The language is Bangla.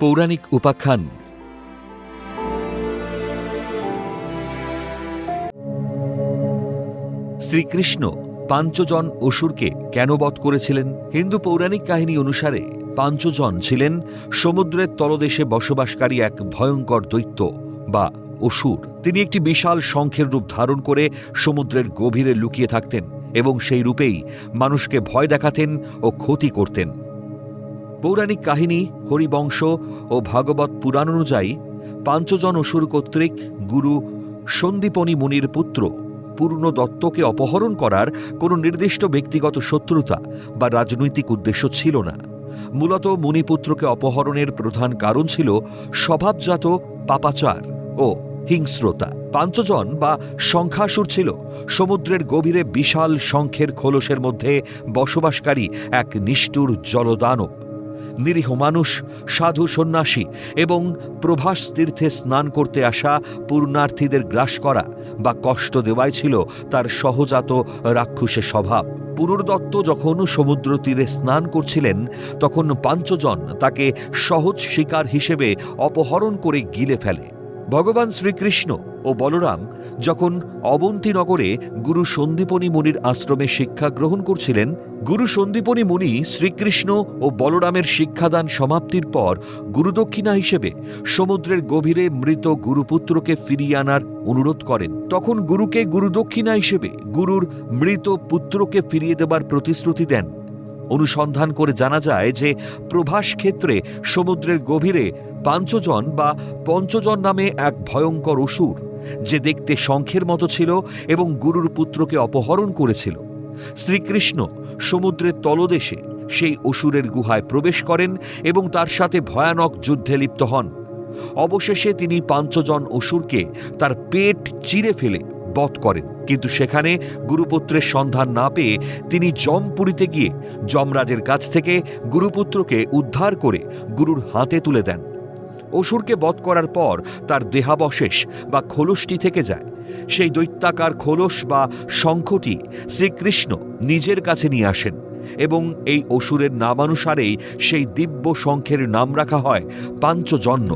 পৌরাণিক উপাখ্যান। শ্রীকৃষ্ণ পাঞ্চজন অসুরকে কেন বধ করেছিলেন? হিন্দু পৌরাণিক কাহিনী অনুসারে পাঞ্চজন ছিলেন সমুদ্রের তলদেশে বসবাসকারী এক ভয়ঙ্কর দৈত্য বা অসুর। তিনি একটি বিশাল শঙ্খের রূপ ধারণ করে সমুদ্রের গভীরে লুকিয়ে থাকতেন এবং সেই রূপেই মানুষকে ভয় দেখাতেন ও ক্ষতি করতেন। পৌরাণিক কাহিনী, হরিবংশ ও ভাগবত পুরাণ অনুযায়ী পাঞ্চজন অসুর কর্তৃক গুরু সন্দীপনী মুনির পুত্র পূর্ণদত্তকে অপহরণ করার কোনো নির্দিষ্ট ব্যক্তিগত শত্রুতা বা রাজনৈতিক উদ্দেশ্য ছিল না। মূলত মুনিপুত্রকে অপহরণের প্রধান কারণ ছিল স্বভাবজাত পাপাচার ও হিংস্রতা। পাঞ্চজন বা শঙ্খাসুর ছিল সমুদ্রের গভীরে বিশাল শঙ্খের খোলসের মধ্যে বসবাসকারী এক নিষ্ঠুর জলদানব। নিরীহ মানুষ, সাধু সন্ন্যাসী এবং প্রভাস তীর্থে স্নান করতে আসা পুণ্যার্থীদের গ্রাস করা বা কষ্ট দেওয়াই ছিল তার সহজাত রাক্ষসের স্বভাব। পুরুরদত্ত যখন সমুদ্র তীরে স্নান করছিলেন তখন পাঞ্চজন তাকে সহজ শিকার হিসেবে অপহরণ করে গিলে ফেলে। ভগবান শ্রীকৃষ্ণ ও বলরাম যখন অবন্তীনগরে গুরু সন্দীপনী মুনির আশ্রমে শিক্ষা গ্রহণ করছিলেন, গুরু সন্দীপনী মুনি শ্রীকৃষ্ণ ও বলরামের শিক্ষাদান সমাপ্তির পর গুরুদক্ষিণা হিসেবে সমুদ্রের গভীরে মৃত গুরুপুত্রকে ফিরিয়ে আনার অনুরোধ করেন। তখন গুরুকে গুরুদক্ষিণা হিসেবে গুরুর মৃত পুত্রকে ফিরিয়ে দেবার প্রতিশ্রুতি দেন। অনুসন্ধান করে জানা যায় যে প্রভাস ক্ষেত্রে সমুদ্রের গভীরে পাঞ্চজন বা পঞ্চজন নামে এক ভয়ঙ্কর অসুর, যে দেখতে শঙ্খের মতো ছিল এবং গুরুর পুত্রকে অপহরণ করেছিল। শ্রীকৃষ্ণ সমুদ্রের তলদেশে সেই অসুরের গুহায় প্রবেশ করেন এবং তার সাথে ভয়ানক যুদ্ধে লিপ্ত হন। অবশেষে তিনি পাঞ্চজন অসুরকে তার পেট চিরে ফেলে বধ করেন, কিন্তু সেখানে গুরুপুত্রের সন্ধান না পেয়ে তিনি যমপুরীতে গিয়ে যমরাজের কাছ থেকে গুরুপুত্রকে উদ্ধার করে গুরুর হাতে তুলে দেন। অসুরকে বধ করার পর তার দেহাবশেষ বা খোলসটি থেকে যায়। সেই দৈত্যাকার খোলস বা শঙ্খটি শ্রীকৃষ্ণ নিজের কাছে নিয়ে আসেন এবং এই অসুরের নামানুসারেই সেই দিব্য শঙ্খের নাম রাখা হয় পাঞ্চজন্য।